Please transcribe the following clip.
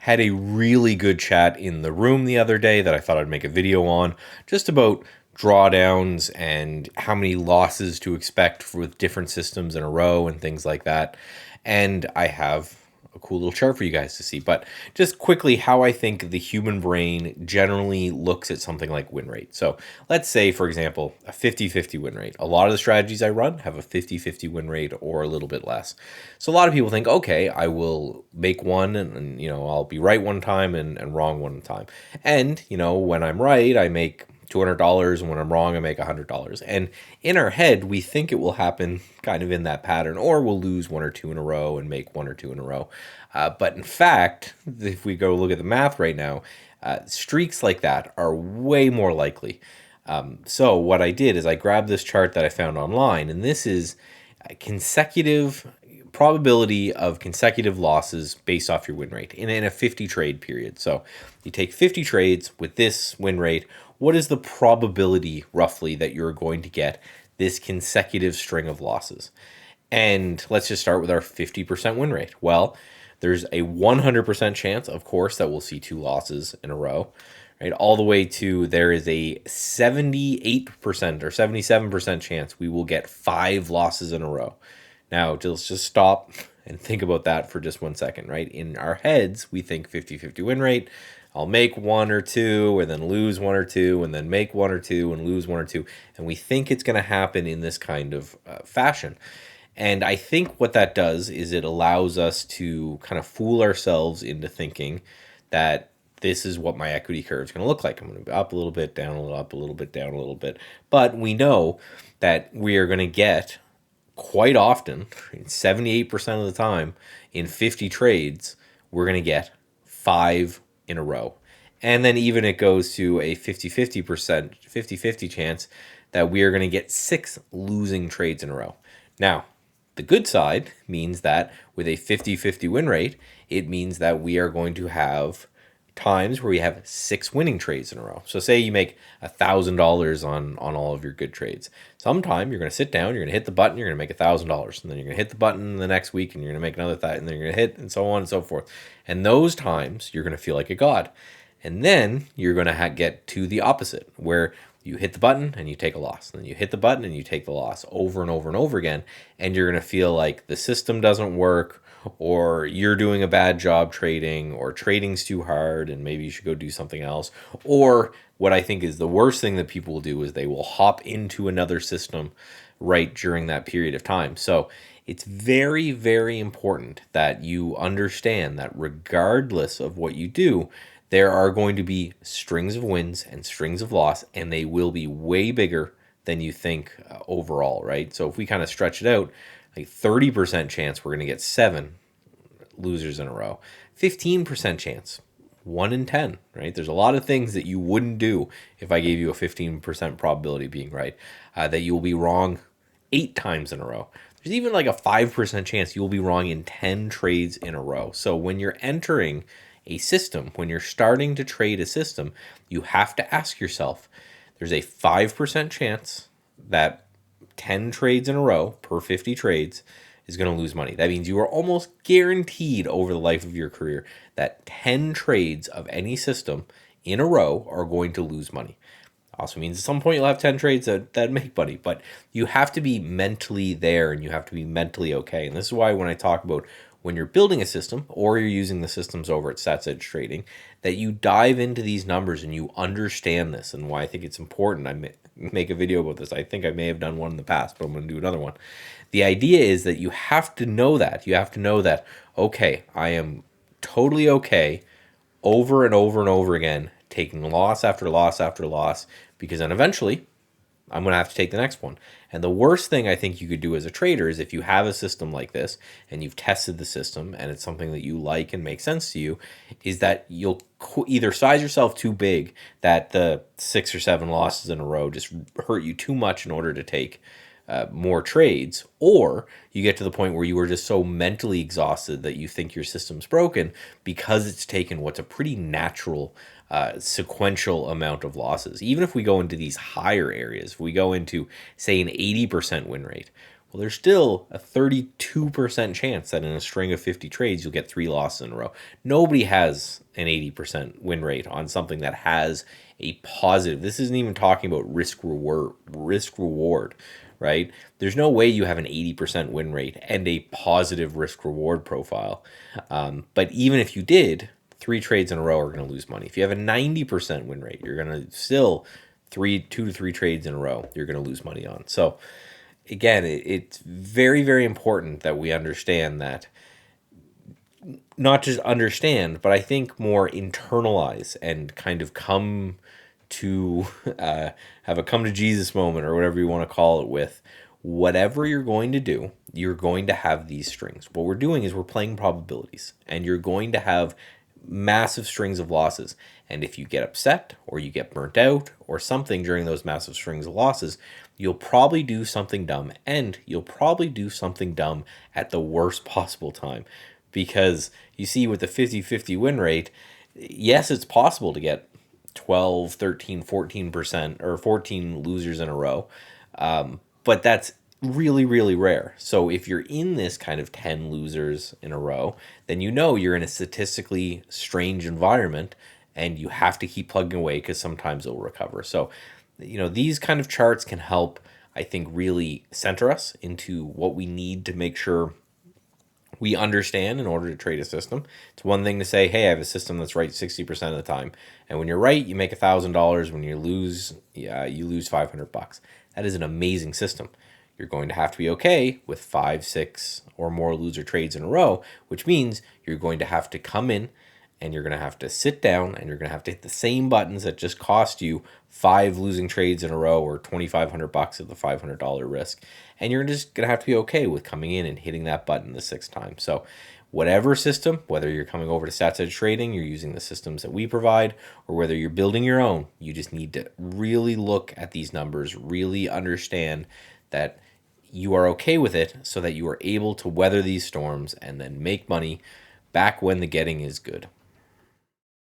had a really good chat in the room the other day that I thought I'd make a video on, just about drawdowns and how many losses to expect with different systems in a row and things like that. And I have a cool little chart for you guys to see. But just quickly, how I think the human brain generally looks at something like win rate. So let's say, for example, a 50-50 win rate. A lot of the strategies I run have a 50-50 win rate or a little bit less. So a lot of people think, okay, I will make one and I'll be right one time and wrong one time. And, when I'm right, I make $200, and when I'm wrong, I make $100. And in our head, we think it will happen kind of in that pattern, or we'll lose one or two in a row and make one or two in a row. But in fact, if we go look at the math right now, streaks like that are way more likely. So what I did is I grabbed this chart that I found online, and this is consecutive probability of consecutive losses based off your win rate in a 50 trade period. So you take 50 trades with this win rate. What is the probability roughly that you're going to get this consecutive string of losses? And let's just start with our 50% win rate. Well, there's a 100% chance, of course, that we'll see two losses in a row, right? All the way to there is a 78% or 77% chance we will get 5 losses in a row. Now, let's just stop and think about that for just 1 second, right? In our heads, we think 50-50 win rate. I'll make one or two and then lose one or two and then make one or two and lose one or two. And we think it's going to happen in this kind of fashion. And I think what that does is it allows us to kind of fool ourselves into thinking that this is what my equity curve is going to look like. I'm going to be up a little bit, down a little, up a little bit, down a little bit. But we know that we are going to get quite often, 78% of the time, in 50 trades, we're going to get 5 in a row. And then even it goes to a 50-50 chance that we are going to get 6 losing trades in a row. Now, the good side means that with a 50-50 win rate, it means that we are going to have times where we have 6 winning trades in a row. So say you make $1,000 on all of your good trades. Sometime you're going to sit down, you're going to hit the button, you're going to make $1,000, and then you're going to hit the button the next week, and you're going to make another that, and then you're going to hit, and so on and so forth. And those times you're going to feel like a god. And then you're going to get to the opposite, where you hit the button and you take a loss. And then you hit the button and you take the loss over and over and over again. And you're going to feel like the system doesn't work, or you're doing a bad job trading, or trading's too hard and maybe you should go do something else. Or what I think is the worst thing that people will do is they will hop into another system right during that period of time. So it's very, very important that you understand that regardless of what you do, there are going to be strings of wins and strings of loss, and they will be way bigger than you think overall, right? So if we kind of stretch it out, like 30% chance we're going to get 7 losers in a row, 15% chance, 1 in 10, right? There's a lot of things that you wouldn't do if I gave you a 15% probability of being right, that you'll be wrong 8 times in a row. There's even like a 5% chance you'll be wrong in 10 trades in a row. So when you're entering a system, when you're starting to trade a system, you have to ask yourself, there's a 5% chance that 10 trades in a row per 50 trades is going to lose money. That means you are almost guaranteed over the life of your career that 10 trades of any system in a row are going to lose money. Also means at some point you'll have 10 trades that make money, but you have to be mentally there and you have to be mentally okay. And this is why when I talk about when you're building a system or you're using the systems over at Stats Edge Trading, that you dive into these numbers and you understand this, and why I think it's important. I make a video about this. I think I may have done one in the past, but I'm going to do another one. The idea is that you have to know that. You have to know that, okay, I am totally okay over and over and over again, taking loss after loss after loss, because then eventually I'm going to have to take the next one. And the worst thing I think you could do as a trader is if you have a system like this and you've tested the system and it's something that you like and makes sense to you, is that you'll either size yourself too big that the 6 or 7 losses in a row just hurt you too much in order to take more trades, or you get to the point where you are just so mentally exhausted that you think your system's broken because it's taken what's a pretty natural sequential amount of losses. Even if we go into these higher areas, if we go into, say, an 80% win rate, Well, there's still a 32% chance that in a string of 50 trades, you'll get 3 losses in a row. Nobody has an 80% win rate on something that has a positive. This isn't even talking about risk reward, right? There's no way you have an 80% win rate and a positive risk reward profile. But even if you did, 3 trades in a row are going to lose money. If you have a 90% win rate, you're going to still 2 to 3 trades in a row, you're going to lose money on. So again, it's very, very important that we understand that, not just understand, but I think more internalize and kind of come to have a come to Jesus moment, or whatever you want to call it, with whatever you're going to do, you're going to have these strings. What we're doing is we're playing probabilities, and you're going to have massive strings of losses. And if you get upset or you get burnt out or something during those massive strings of losses, you'll probably do something dumb, and you'll probably do something dumb at the worst possible time. Because you see, with the 50-50 win rate, yes, it's possible to get 12, 13, 14% or 14 losers in a row. But that's really, really rare. So if you're in this kind of 10 losers in a row, then you know you're in a statistically strange environment, and you have to keep plugging away, because sometimes it'll recover. So, these kind of charts can help, I think, really center us into what we need to make sure we understand in order to trade a system. It's one thing to say, hey, I have a system that's right 60% of the time. And when you're right, you make $1,000. When you lose, you lose $500. That is an amazing system. You're going to have to be okay with 5, 6, or more loser trades in a row, which means you're going to have to come in, and you're going to have to sit down, and you're going to have to hit the same buttons that just cost you 5 losing trades in a row, or $2,500 of the $500 risk. And you're just going to have to be okay with coming in and hitting that button the 6th time. So whatever system, whether you're coming over to Stats Edge Trading, you're using the systems that we provide, or whether you're building your own, you just need to really look at these numbers, really understand that you are okay with it, so that you are able to weather these storms and then make money back when the getting is good.